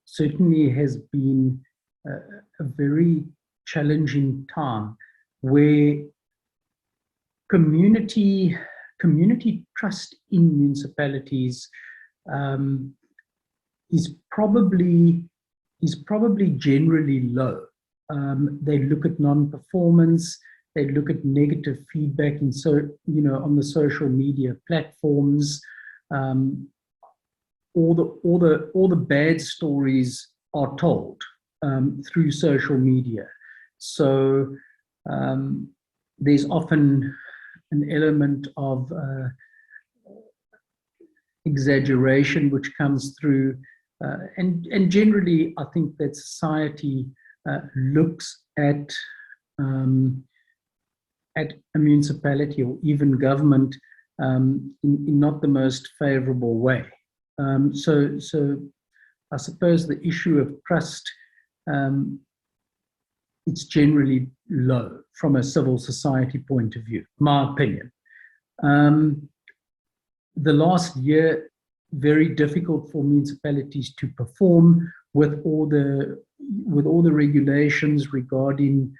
certainly has been a very challenging time where community trust in municipalities is probably generally low. They look at non-performance, they look at negative feedback, and so on the social media platforms. All the bad stories are told through social media. So there's often an element of exaggeration which comes through, and generally I think that society looks at a municipality or even government in not the most favorable way. So I suppose the issue of trust, it's generally low from a civil society point of view, my opinion. The last year, very difficult for municipalities to perform with all the regulations regarding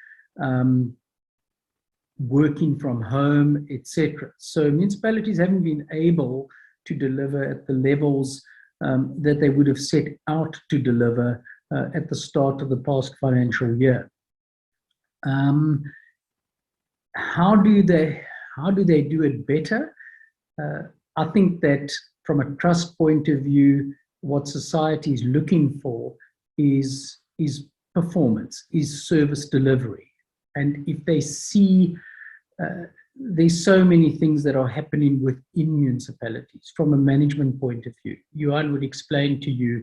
working from home, etc. So municipalities haven't been able to deliver at the levels that they would have set out to deliver at the start of the past financial year. How do they do it better? I think that from a trust point of view, what society is looking for is performance, is service delivery. And if they see there's so many things that are happening within municipalities from a management point of view. Johann would explain to you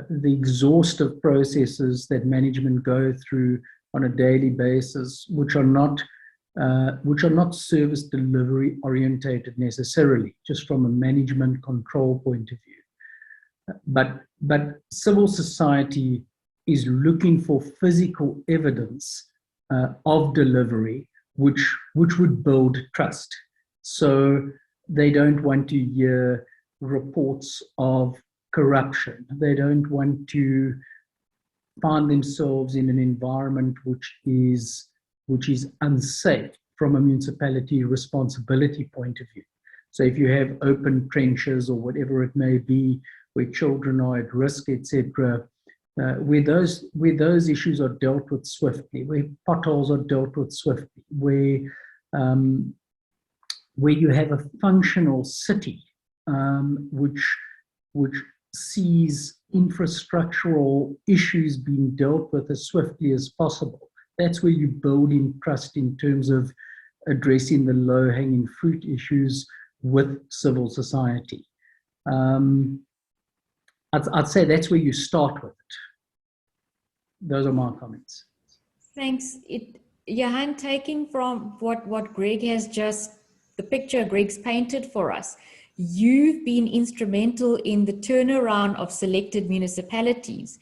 the exhaustive processes that management go through on a daily basis, which are not service delivery orientated necessarily, just from a management control point of view. But civil society is looking for physical evidence of delivery, which would build trust. So they don't want to hear reports of corruption. They don't want to find themselves in an environment which is unsafe from a municipality responsibility point of view. So if you have open trenches or whatever it may be, where children are at risk, etc., where those issues are dealt with swiftly, where potholes are dealt with swiftly, where you have a functional city which sees infrastructural issues being dealt with as swiftly as possible. That's where you build in trust in terms of addressing the low-hanging fruit issues with civil society. I'd say that's where you start with it. Those are my comments. Thanks. Johann, taking from what Greg has just, the picture Greg's painted for us, you've been instrumental in the turnaround of selected municipalities.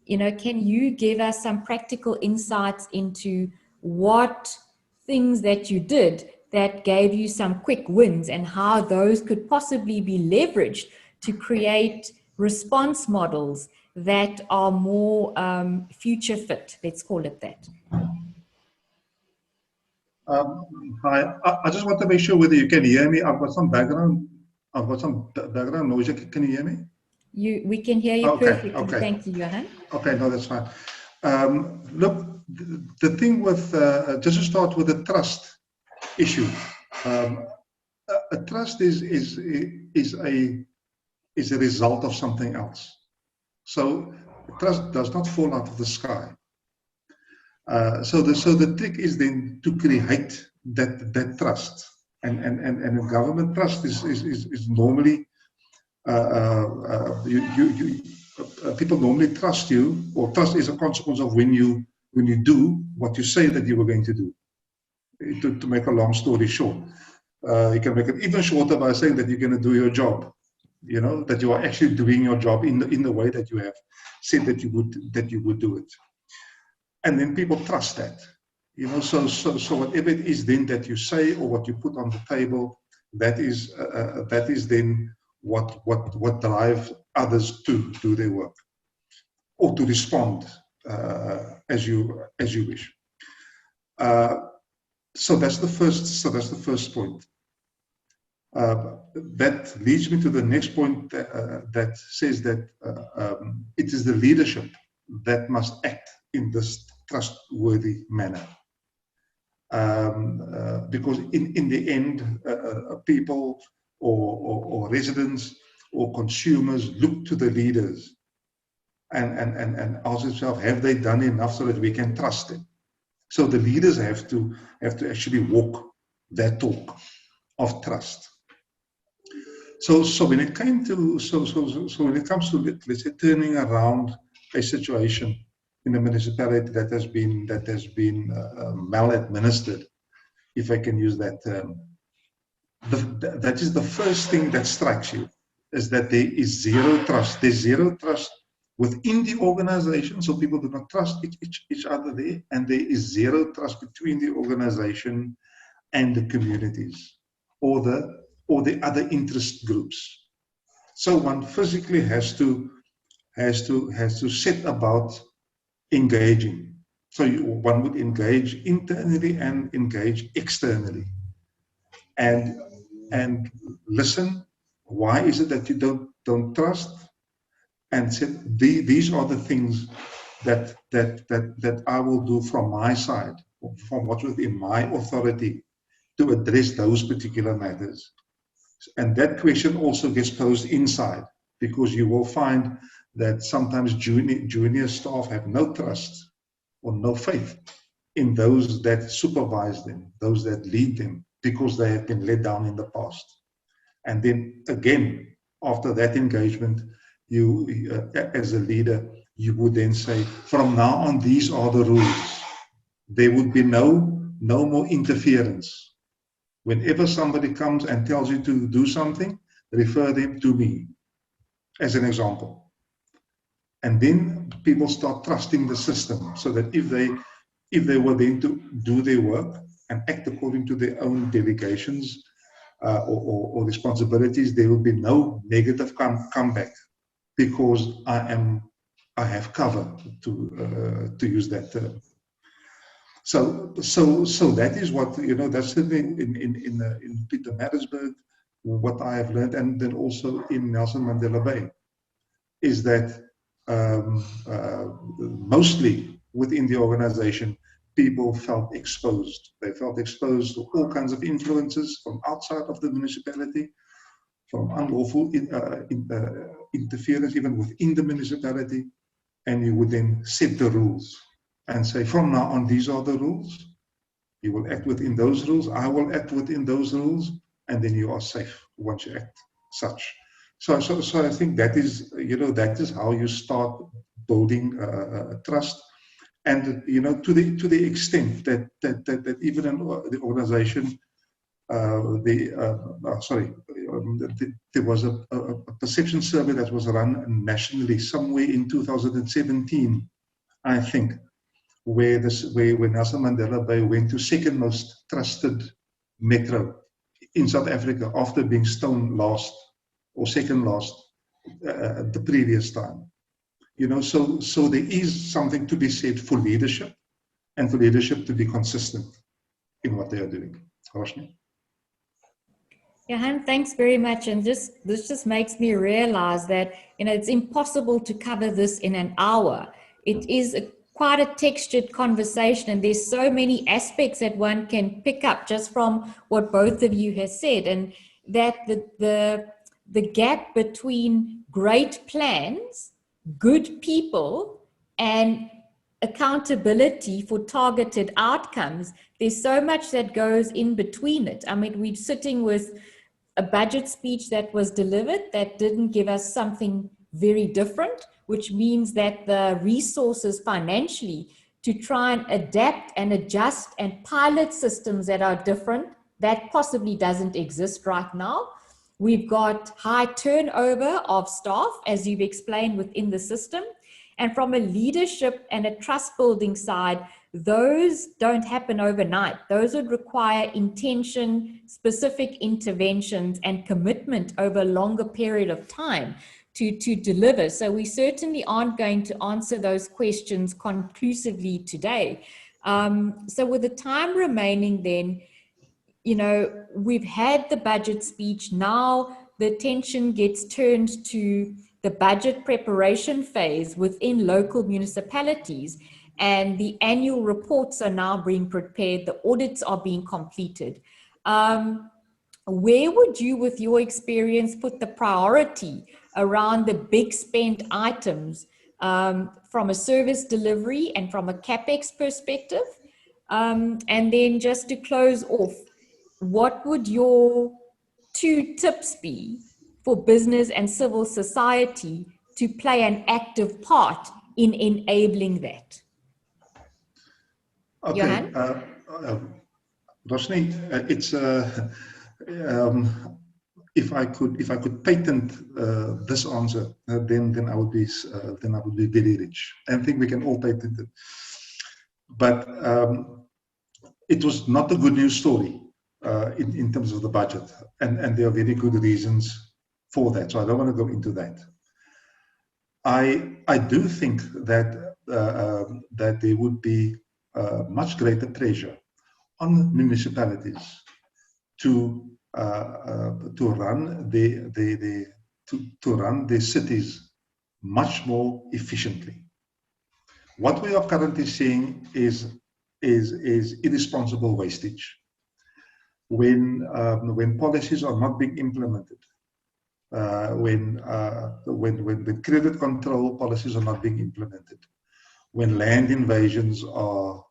Can you give us some practical insights into what things that you did that gave you some quick wins and how those could possibly be leveraged to create response models that are more future fit, let's call it that? Hi, I just want to make sure whether you can hear me. I've got some background noise. Can you hear me? We can hear you perfectly. Okay. Thank you, Johann. Okay, no, that's fine. Look, the thing with, just to start with the trust issue. A trust is a result of something else. So trust does not fall out of the sky. So the trick is then to create that trust, and a government trust is normally people normally trust you, or trust is a consequence of when you do what you say that you were going to do. To make a long story short, you can make it even shorter by saying that you're going to do your job. That you are actually doing your job in the way that you have said that you would do it. And then people trust that, so whatever it is then that you say or what you put on the table, that is then what drives others to do their work or to respond as you wish. So that's the first point. That leads me to the next point that says that it is the leadership that must act in this trustworthy manner, because in the end, people or residents or consumers look to the leaders and ask themselves, have they done enough so that we can trust them? So the leaders have to actually walk that talk of trust. So when it comes to let's say turning around a situation in a municipality that has been maladministered, if I can use that term, that is the first thing that strikes you, is that there is zero trust. There's zero trust within the organization, so people do not trust each other there, and there is zero trust between the organization and the communities or the other interest groups. So one physically has to set about engaging. So one would engage internally and engage externally, and listen. Why is it that you don't trust? And say, these are the things that I will do from my side, from what's within my authority, to address those particular matters. And that question also gets posed inside, because you will find that sometimes junior staff have no trust or no faith in those that supervise them, those that lead them, because they have been let down in the past. And then again, after that engagement, you, as a leader, you would then say, from now on, these are the rules. There would be no more interference. Whenever somebody comes and tells you to do something, refer them to me, as an example. And then people start trusting the system, so that if they were then to do their work and act according to their own delegations or responsibilities, there will be no negative comeback, because I have cover, to use that term. So that is what, that's certainly in Pietermaritzburg, what I have learned, and then also in Nelson Mandela Bay, is that mostly within the organization, people felt exposed. They felt exposed to all kinds of influences from outside of the municipality, from unlawful interference even within the municipality, and you would then set the rules and say, from now on, these are the rules. You will act within those rules. I will act within those rules, and then you are safe. act such. So I think that is, that is how you start building trust. And to the extent that even in the organization, there was a perception survey that was run nationally somewhere in 2017, I think, where Nelson Mandela Bay went to second most trusted metro in South Africa after being stone last or second last the previous time. So there is something to be said for leadership, and for leadership to be consistent in what they are doing. Roshni? Johann, thanks very much. And this just makes me realize that, it's impossible to cover this in an hour. It is quite a textured conversation, and there's so many aspects that one can pick up just from what both of you have said, and that the gap between great plans, good people, and accountability for targeted outcomes, there's so much that goes in between it. I mean, we're sitting with a budget speech that was delivered that didn't give us something very different, which means that the resources financially to try and adapt and adjust and pilot systems that are different, that possibly doesn't exist right now. We've got high turnover of staff, as you've explained, within the system. And from a leadership and a trust building side, those don't happen overnight. Those would require intention, specific interventions, and commitment over a longer period of time to deliver. So we certainly aren't going to answer those questions conclusively today. So with the time remaining then, we've had the budget speech. Now the attention gets turned to the budget preparation phase within local municipalities, and the annual reports are now being prepared. The audits are being completed. Where would you, with your experience, put the priority around the big spend items from a service delivery and from a CapEx perspective? And then just to close off, what would your 2 tips be for business and civil society to play an active part in enabling that? Okay, Roshni, it's if I could patent this answer, then I would be very rich. I think we can all patent it. But it was not a good news story in terms of the budget, and there are very good reasons for that. So I don't want to go into that. I do think that that there would be much greater pressure on municipalities to run their cities much more efficiently. What we are currently seeing is irresponsible wastage. When policies are not being implemented, when the credit control policies are not being implemented, when land invasions are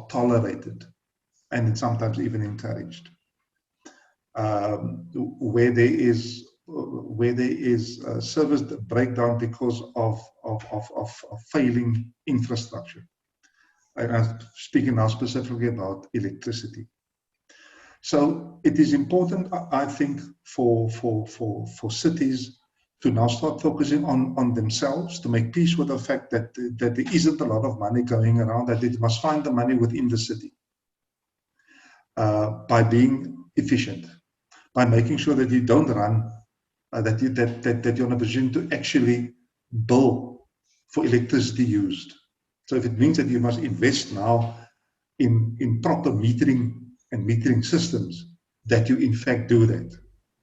tolerated and sometimes even encouraged, where there is service breakdown because of failing infrastructure. And I'm speaking now specifically about electricity. So it is important, I think, for cities to now start focusing on themselves, to make peace with the fact that there isn't a lot of money going around, that they must find the money within the city by being efficient, by making sure that you don't run, that you're in a position to actually bill for electricity used. So if it means that you must invest now in proper metering and metering systems, that you in fact do that.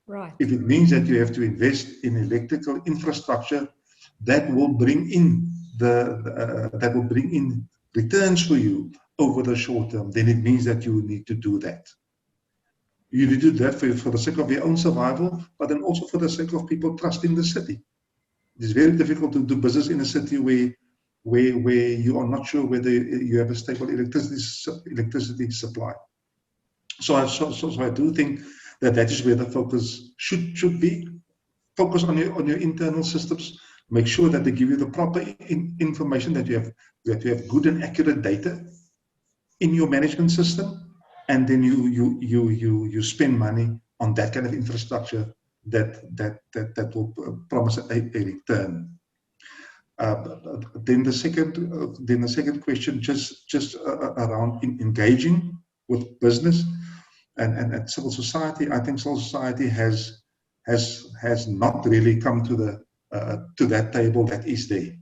Right. If it means that you have to invest in electrical infrastructure that will bring in returns for you over the short term, then it means that you need to do that. You need to do that for the sake of your own survival, but then also for the sake of people trusting the city. It's very difficult to do business in a city where you are not sure whether you have a stable electricity supply. So I do think that is where the focus should be. Focus on your internal systems. Make sure that they give you the proper information, that you have good and accurate data in your management system, and then you spend money on that kind of infrastructure that will promise a return. Then the second question, just around engaging with business and civil society. I think civil society has not really come to that table that is there.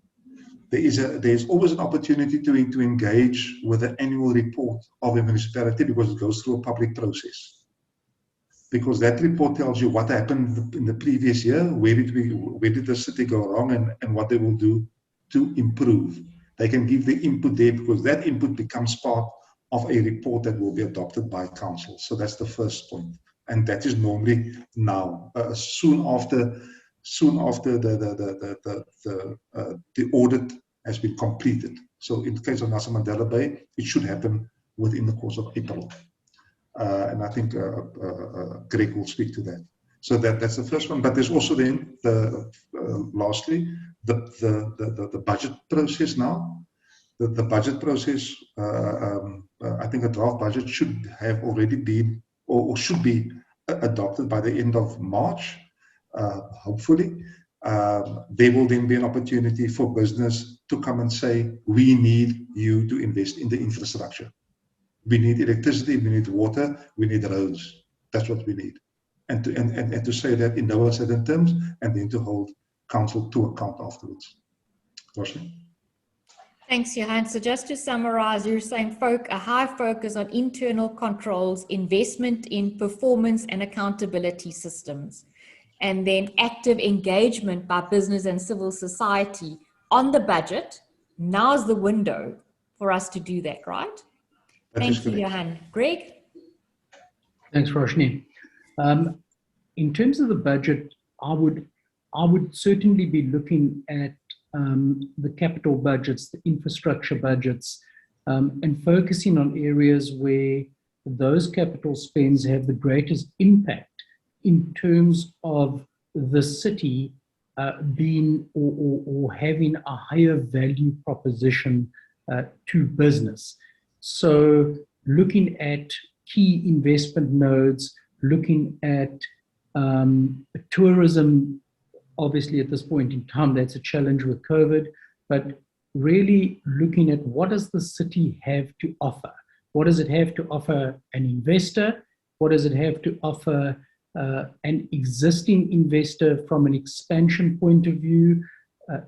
There's always an opportunity to engage with the annual report of a municipality, because it goes through a public process. Because that report tells you what happened in the previous year, where did the city go wrong, and what they will do to improve. They can give the input there, because that input becomes part of a report that will be adopted by council. So that's the first point, and that is normally now, soon after the audit has been completed. So in the case of Nelson Mandela Bay, it should happen within the course of April. And I think Greg will speak to that. So that's the first one. But there's also then lastly the budget process now. The budget process. I think a draft budget should have already been or should be adopted by the end of March. Hopefully, there will then be an opportunity for business to come and say, we need you to invest in the infrastructure. We need electricity, we need water, we need roads. That's what we need. And to say that in no uncertain terms, and then to hold council to account afterwards. Roshni? Thanks, Johann. So just to summarize, you're saying a high focus on internal controls, investment in performance and accountability systems, and then active engagement by business and civil society on the budget. Now's the window for us to do that, right? Thank you, Johann. Greg? Thanks, Roshni. In terms of the budget, I would certainly be looking at the capital budgets, the infrastructure budgets, and focusing on areas where those capital spends have the greatest impact in terms of the city being or having a higher value proposition to business. So looking at key investment nodes, looking at tourism, obviously at this point in time, that's a challenge with COVID, but really looking at what does the city have to offer? What does it have to offer an investor? What does it have to offer an existing investor from an expansion point of view,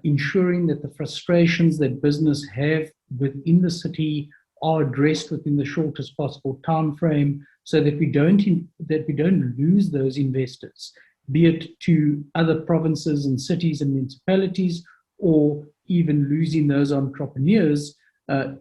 ensuring that the frustrations that business have within the city are addressed within the shortest possible time frame, so that we don't lose those investors, be it to other provinces and cities and municipalities, or even losing those entrepreneurs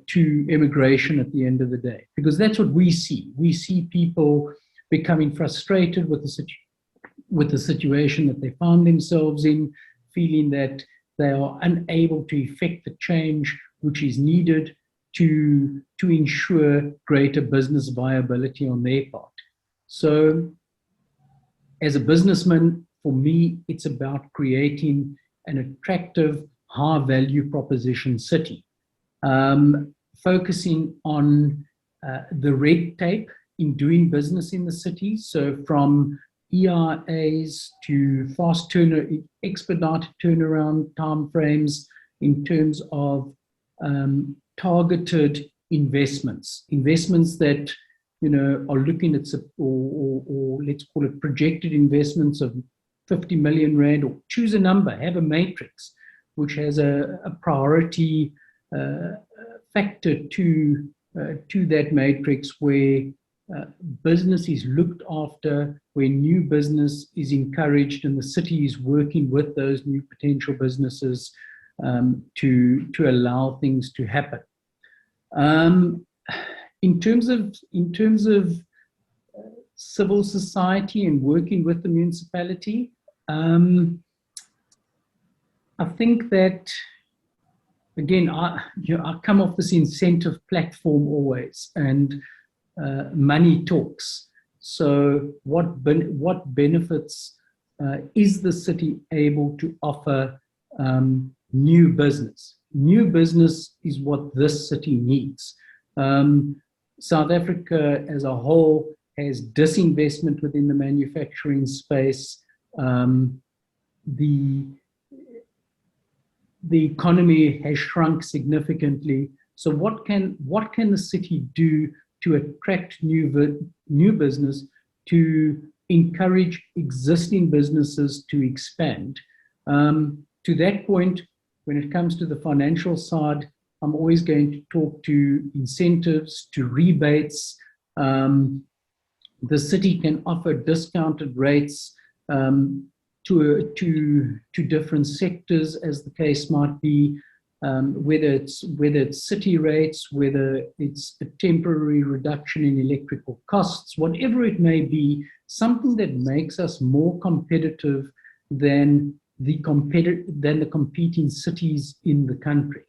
to immigration at the end of the day. Because that's what we see. We see people becoming frustrated with the situation that they found themselves in, feeling that they are unable to effect the change which is needed to ensure greater business viability on their part. So as a businessman, for me, it's about creating an attractive, high value proposition city. Focusing on the red tape in doing business in the city. So from EIAs to expedited turnaround timeframes in terms of targeted investments that are looking at or let's call it projected investments of 50 million rand, or choose a number, have a matrix which has a priority factor to that matrix, where business is looked after, where new business is encouraged, and the city is working with those new potential businesses to allow things to happen. In terms of civil society and working with the municipality, I think that, again, I come off this incentive platform always, and money talks. So what benefits is the city able to offer new business? New business is what this city needs. South Africa as a whole has disinvestment within the manufacturing space. The economy has shrunk significantly. So what can the city do to attract new business, to encourage existing businesses to expand? To that point, when it comes to the financial side, I'm always going to talk to incentives, to rebates. The city can offer discounted rates to different sectors, as the case might be, whether it's city rates, whether it's a temporary reduction in electrical costs, whatever it may be, something that makes us more competitive than the competing cities in the country.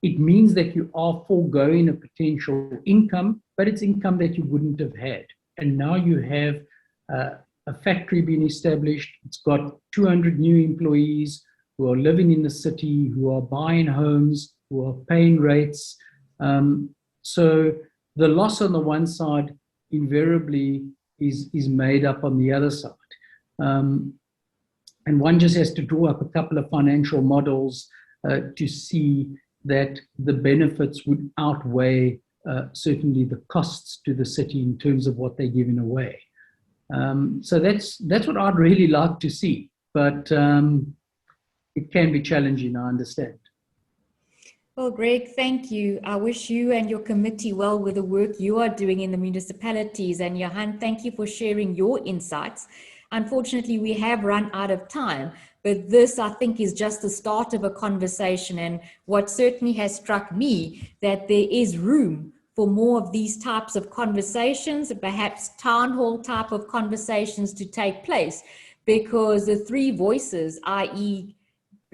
It means that you are foregoing a potential income, but it's income that you wouldn't have had. And now you have a factory being established. It's got 200 new employees who are living in the city, who are buying homes, who are paying rates. So the loss on the one side invariably is made up on the other side. And one just has to draw up a couple of financial models to see that the benefits would outweigh certainly the costs to the city in terms of what they're giving away. So that's what I'd really like to see, but it can be challenging, I understand. Well, Greg, thank you. I wish you and your committee well with the work you are doing in the municipalities. And Johann, thank you for sharing your insights. Unfortunately, we have run out of time, but this, I think, is just the start of a conversation. And what certainly has struck me, that there is room for more of these types of conversations, perhaps town hall type of conversations to take place, because the three voices, i.e.,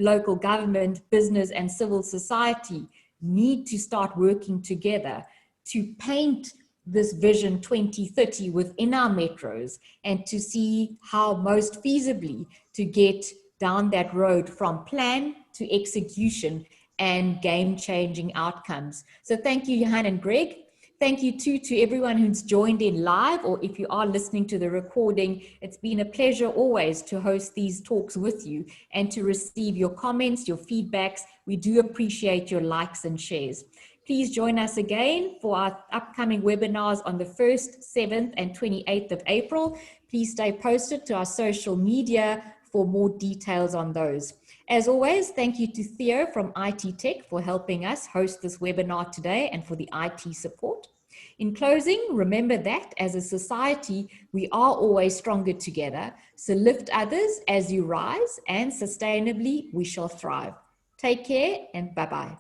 local government, business, and civil society, need to start working together to paint this vision 2030 within our metros, and to see how most feasibly to get down that road from plan to execution and game-changing outcomes. So thank you, Johann and Greg. Thank you too to everyone who's joined in live, or if you are listening to the recording. It's been a pleasure always to host these talks with you and to receive your comments, your feedbacks. We do appreciate your likes and shares. Please join us again for our upcoming webinars on the 1st, 7th, and 28th of April. Please stay posted to our social media for more details on those. As always, thank you to Theo from IT Tech for helping us host this webinar today and for the IT support. In closing, remember that as a society, we are always stronger together. So lift others as you rise, and sustainably we shall thrive. Take care and bye-bye.